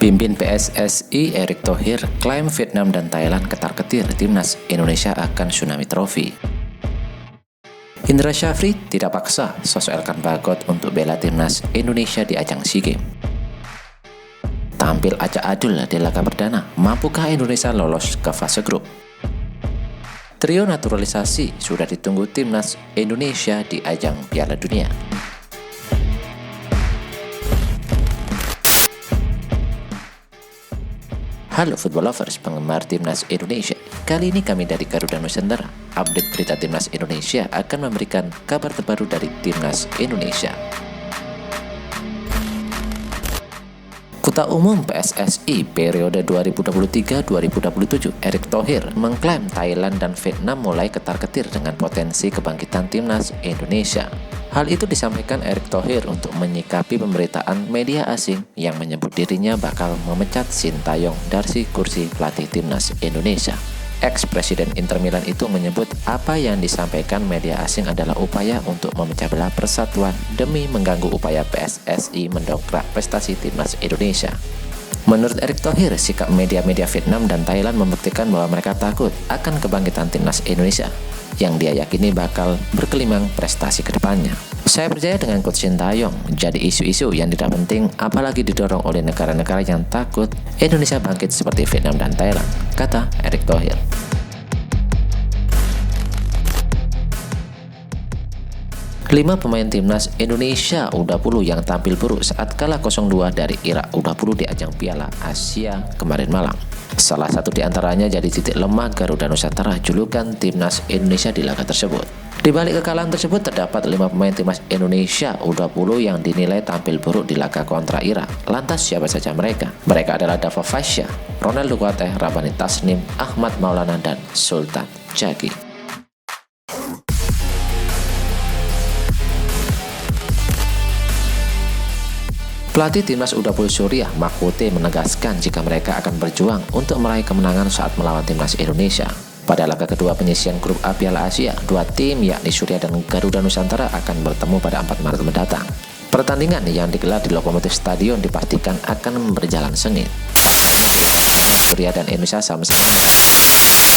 Pimpin PSSI Erick Thohir klaim Vietnam dan Thailand ketar-ketir timnas Indonesia akan Tsunami Trophy. Indra Syafri tidak paksa sosok Elkan Bagot untuk bela timnas Indonesia di ajang SEA Games. Tampil acak adul di laga perdana, mampukah Indonesia lolos ke fase grup? Trio naturalisasi sudah ditunggu timnas Indonesia di ajang Piala Dunia. Halo football lovers, penggemar timnas Indonesia. Kali ini kami dari Garuda Nusantara. Update berita timnas Indonesia akan memberikan kabar terbaru dari timnas Indonesia. Ketua Umum PSSI periode 2023-2027 Erick Thohir mengklaim Thailand dan Vietnam mulai ketar-ketir dengan potensi kebangkitan timnas Indonesia. Hal itu disampaikan Erick Thohir untuk menyikapi pemberitaan media asing yang menyebut dirinya bakal memecat Sintayong dari kursi pelatih timnas Indonesia. Ex-presiden Inter Milan itu menyebut apa yang disampaikan media asing adalah upaya untuk memecah belah persatuan demi mengganggu upaya PSSI mendongkrak prestasi timnas Indonesia. Menurut Erick Thohir, sikap media-media Vietnam dan Thailand membuktikan bahwa mereka takut akan kebangkitan timnas Indonesia yang dia yakini bakal berkelimang prestasi ke depannya. Saya percaya dengan Coach Sintayong, jadi isu-isu yang tidak penting apalagi didorong oleh negara-negara yang takut Indonesia bangkit seperti Vietnam dan Thailand, kata Erick Thohir. Lima pemain timnas Indonesia U20 yang tampil buruk saat kalah 0-2 dari Irak U20 di ajang Piala Asia kemarin malam. Salah satu di antaranya jadi titik lemah Garuda Nusantara julukan timnas Indonesia di laga tersebut. Di balik kekalahan tersebut terdapat 5 pemain timnas Indonesia U20 yang dinilai tampil buruk di laga kontra Irak. Lantas siapa saja mereka? Mereka adalah Dava Fasya, Ronaldo Kuateh, Rabani Tasnim, Ahmad Maulana, dan Sultan Jaki. Pelatih timnas U20 Suriah, Makhouty, menegaskan jika mereka akan berjuang untuk meraih kemenangan saat melawan timnas Indonesia. Pada laga kedua penyisian grup A Piala Asia, dua tim yakni Suriah dan Garuda Nusantara akan bertemu pada 4 Maret mendatang. Pertandingan yang digelar di Lokomotif Stadion dipastikan akan berjalan sengit. Suriah dan Indonesia sama-sama.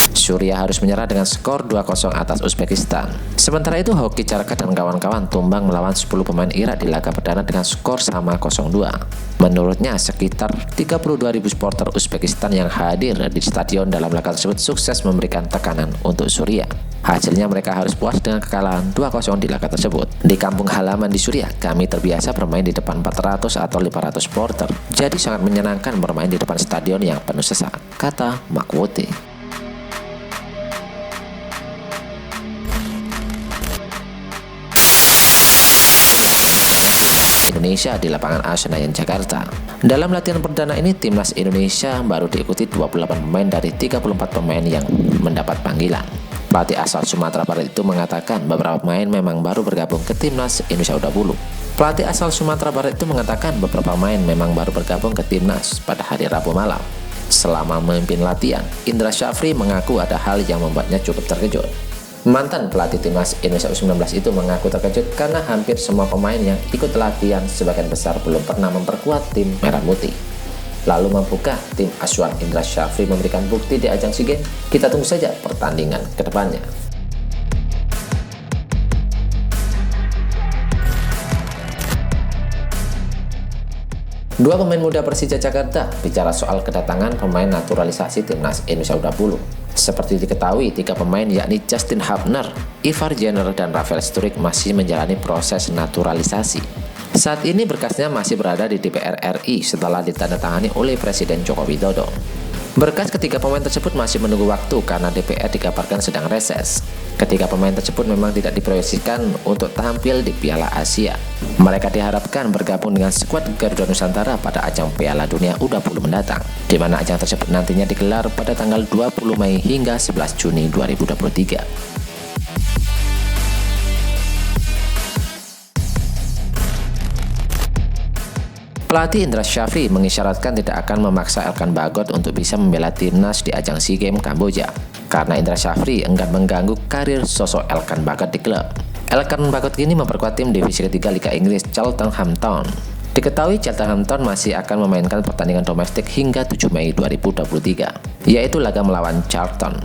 Suriah harus menyerah dengan skor 2-0 atas Uzbekistan. Sementara itu, Hoki Caraka dan kawan-kawan tumbang melawan 10 pemain Irak di laga perdana dengan skor sama 0-2. Menurutnya, sekitar 32.000 supporter Uzbekistan yang hadir di stadion dalam laga tersebut sukses memberikan tekanan untuk Suriah. Hasilnya mereka harus puas dengan kekalahan 2-0 di laga tersebut. Di kampung halaman di Suriah, kami terbiasa bermain di depan 400 atau 500 supporter. Jadi sangat menyenangkan bermain di depan stadion yang penuh sesak, kata Makhouty. Indonesia di lapangan A Senayan, Jakarta. Dalam latihan perdana ini, timnas Indonesia baru diikuti 28 pemain dari 34 pemain yang mendapat panggilan. Pelatih asal Sumatera Barat itu mengatakan beberapa pemain memang baru bergabung ke timnas Indonesia U20. Pelatih asal Sumatera Barat itu mengatakan beberapa pemain memang baru bergabung ke timnas pada hari Rabu malam. Selama memimpin latihan, Indra Syafri mengaku ada hal yang membuatnya cukup terkejut. Mantan pelatih timnas Indonesia U19 itu mengaku terkejut karena hampir semua pemain yang ikut latihan sebagian besar belum pernah memperkuat tim Merah Putih. Lalu mampukah tim asuhan Indra Syafri memberikan bukti di ajang SEA Games? Kita tunggu saja pertandingan ke depannya. Dua pemain muda Persija Jakarta bicara soal kedatangan pemain naturalisasi timnas Indonesia U20. Seperti diketahui, 3 pemain yakni Justin Hubner, Ivar Jenner, dan Rafael Sturridge masih menjalani proses naturalisasi. Saat ini berkasnya masih berada di DPR RI setelah ditandatangani oleh Presiden Joko Widodo. Berkas ketiga pemain tersebut masih menunggu waktu karena DPR dikabarkan sedang reses. Ketiga pemain tersebut memang tidak diproyeksikan untuk tampil di Piala Asia. Mereka diharapkan bergabung dengan skuad Garuda Nusantara pada ajang Piala Dunia U20 mendatang, di mana ajang tersebut nantinya digelar pada tanggal 20 Mei hingga 11 Juni 2023. Pelatih Indra Syafri mengisyaratkan tidak akan memaksa Elkan Bagot untuk bisa membela timnas di ajang SEA Games Kamboja, karena Indra Syafri enggan mengganggu karir sosok Elkan Bagot di klub. Elkan Bagot kini memperkuat tim divisi ketiga Liga Inggris Charlton Hampton. Diketahui Cheltenham masih akan memainkan pertandingan domestik hingga 7 Mei 2023, yaitu laga melawan Charlton.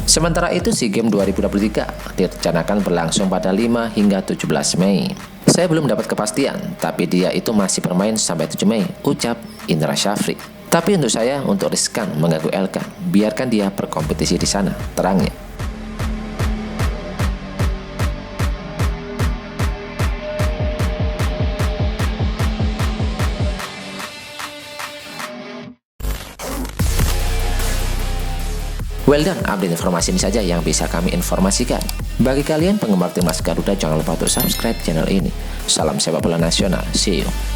Sementara itu, SEA Games 2023 direncanakan berlangsung pada 5 hingga 17 Mei. Saya belum dapat kepastian, tapi dia itu masih bermain sampai 7 Mei, ucap Indra Syafri. Tapi untuk saya, untuk riskan mengganggu Elkan, biarkan dia berkompetisi di sana, terangnya. Well done, update informasi ini saja yang bisa kami informasikan. Bagi kalian penggemar timnas Garuda, jangan lupa untuk subscribe channel ini. Salam sepak bola nasional, see you.